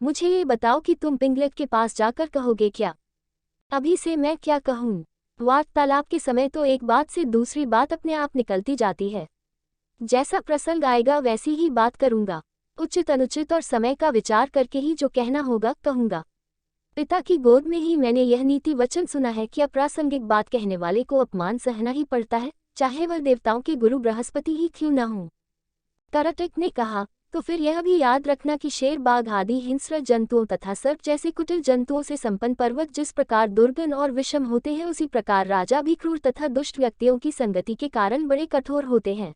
मुझे ये बताओ कि तुम पिंगलक के पास जाकर कहोगे क्या? अभी से मैं क्या कहूँ? वार्तालाप के समय तो एक बात से दूसरी बात अपने आप निकलती जाती है। जैसा प्रसंग आएगा वैसी ही बात करूँगा। उचित अनुचित और समय का विचार करके ही जो कहना होगा कहूँगा। पिता की गोद में ही मैंने यह नीति वचन सुना है कि अप्रासंगिक बात कहने वाले को अपमान सहना ही पड़ता है, चाहे वह देवताओं के गुरु बृहस्पति ही क्यों न हो। करटक ने कहा, तो फिर यह भी याद रखना कि शेर, बाघ आदि हिंस्र जंतुओं तथा सर्प जैसे कुटिल जंतुओं से संपन्न पर्वत जिस प्रकार दुर्गम और विषम होते हैं, उसी प्रकार राजा भी क्रूर तथा दुष्ट व्यक्तियों की संगति के कारण बड़े कठोर होते हैं,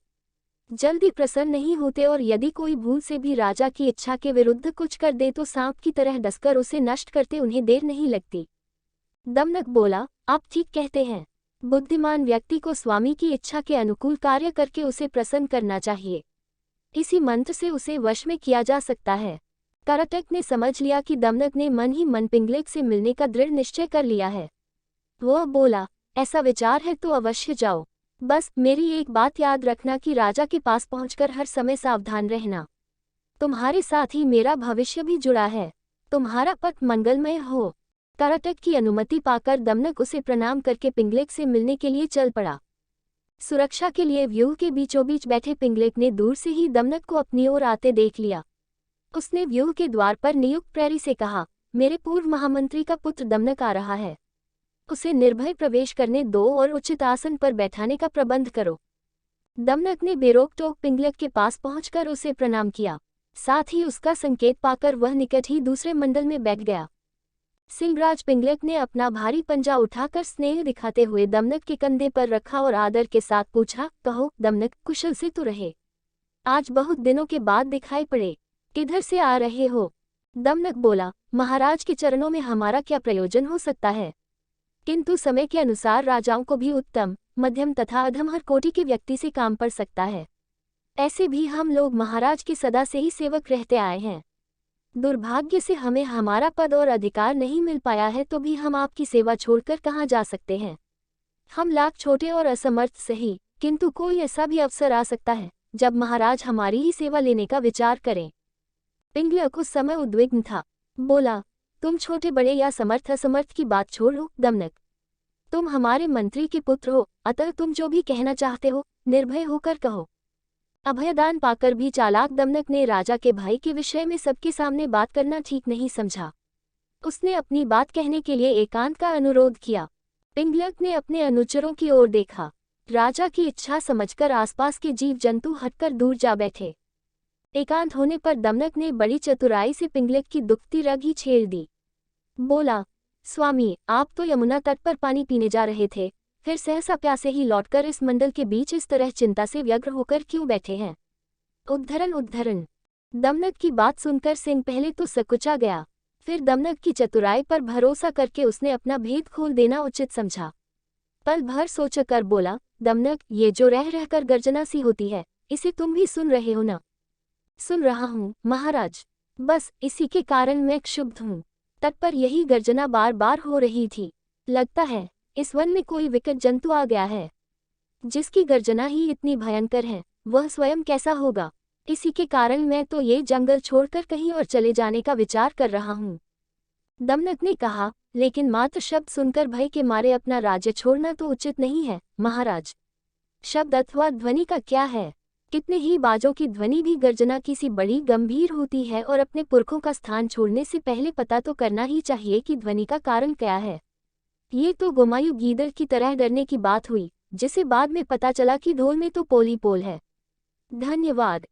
जल्दी प्रसन्न नहीं होते, और यदि कोई भूल से भी राजा की इच्छा के विरुद्ध कुछ कर दे तो सांप की तरह डसकर उसे नष्ट करते उन्हें देर नहीं लगती। दमनक बोला, आप ठीक कहते हैं। बुद्धिमान व्यक्ति को स्वामी की इच्छा के अनुकूल कार्य करके उसे प्रसन्न करना चाहिए। इसी मंत्र से उसे वश में किया जा सकता है। करटक ने समझ लिया कि दमनक ने मन ही मन पिंगलक से मिलने का दृढ़ निश्चय कर लिया है। वह बोला, ऐसा विचार है तो अवश्य जाओ। बस मेरी एक बात याद रखना कि राजा के पास पहुंचकर हर समय सावधान रहना। तुम्हारे साथ ही मेरा भविष्य भी जुड़ा है। तुम्हारा पथ मंगलमय हो। करटक की अनुमति पाकर दमनक उसे प्रणाम करके पिंगलक से मिलने के लिए चल पड़ा। सुरक्षा के लिए व्यूह के बीचों बीच बैठे पिंगलक ने दूर से ही दमनक को अपनी ओर आते देख लिया। उसने व्यूह के द्वार पर नियुक्त प्रहरी से कहा, मेरे पूर्व महामंत्री का पुत्र दमनक आ रहा है। उसे निर्भय प्रवेश करने दो और उचित आसन पर बैठाने का प्रबंध करो। दमनक ने बेरोक टोक पिंगलक के पास पहुंचकर उसे प्रणाम किया। साथ ही उसका संकेत पाकर वह निकट ही दूसरे मंडल में बैठ गया। सिंहराज पिंगलक ने अपना भारी पंजा उठाकर स्नेह दिखाते हुए दमनक के कंधे पर रखा और आदर के साथ पूछा, कहो दमनक, कुशल से तो रहे? आज बहुत दिनों के बाद दिखाई पड़े, किधर से आ रहे हो? दमनक बोला, महाराज के चरणों में हमारा क्या प्रयोजन हो सकता है, किंतु समय के अनुसार राजाओं को भी उत्तम, मध्यम तथा अधम हर कोटि के व्यक्ति से काम पड़ सकता है। ऐसे भी हम लोग महाराज के सदा से ही सेवक रहते आए हैं। दुर्भाग्य से हमें हमारा पद और अधिकार नहीं मिल पाया है, तो भी हम आपकी सेवा छोड़कर कहाँ जा सकते हैं। हम लाख छोटे और असमर्थ सही, किंतु कोई ऐसा भी अवसर आ सकता है जब महाराज हमारी ही सेवा लेने का विचार करें। पिंगलक उस समय उद्विग्न था। बोला, तुम छोटे बड़े या समर्थ असमर्थ की बात छोड़ो दमनक। तुम हमारे मंत्री के पुत्र हो, अतः तुम जो भी कहना चाहते हो निर्भय होकर कहो। अभयदान पाकर भी चालाक दमनक ने राजा के भाई के विषय में सबके सामने बात करना ठीक नहीं समझा। उसने अपनी बात कहने के लिए एकांत का अनुरोध किया। पिंगलक ने अपने अनुचरों की ओर देखा। राजा की इच्छा समझकर आसपास के जीव जंतु हटकर दूर जा बैठे। एकांत होने पर दमनक ने बड़ी चतुराई से पिंगलक की दुखती रग ही छेड़ दी। बोला, स्वामी, आप तो यमुना तट पर पानी पीने जा रहे थे, फिर सहसा प्यासे ही लौटकर इस मंडल के बीच इस तरह चिंता से व्यग्र होकर क्यों बैठे हैं? उद्धरण उद्धरण। दमनक की बात सुनकर सिंह पहले तो सकुचा गया, फिर दमनक की चतुराई पर भरोसा करके उसने अपना भेद खोल देना उचित समझा। पल भर सोचकर बोला, दमनक, ये जो रह रहकर गर्जना सी होती है, इसे तुम भी सुन रहे हो ना? सुन रहा हूँ महाराज। बस इसी के कारण मैं क्षुब्ध हूँ। तट पर यही गर्जना बार बार हो रही थी। लगता है इस वन में कोई विकट जंतु आ गया है। जिसकी गर्जना ही इतनी भयंकर है, वह स्वयं कैसा होगा? इसी के कारण मैं तो ये जंगल छोड़कर कहीं और चले जाने का विचार कर रहा हूँ। दमनक ने कहा, लेकिन मात्र शब्द सुनकर भय के मारे अपना राज्य छोड़ना तो उचित नहीं है महाराज। शब्द अथवा ध्वनि का क्या है? कितने ही बाजों की ध्वनि भी गर्जना की सी बड़ी गंभीर होती है, और अपने पुरखों का स्थान छोड़ने से पहले पता तो करना ही चाहिए कि ध्वनि का कारण क्या है। ये तो गुमायु गीदड़ की तरह डरने की बात हुई, जिसे बाद में पता चला कि ढोल में तो पोली पोल है। धन्यवाद।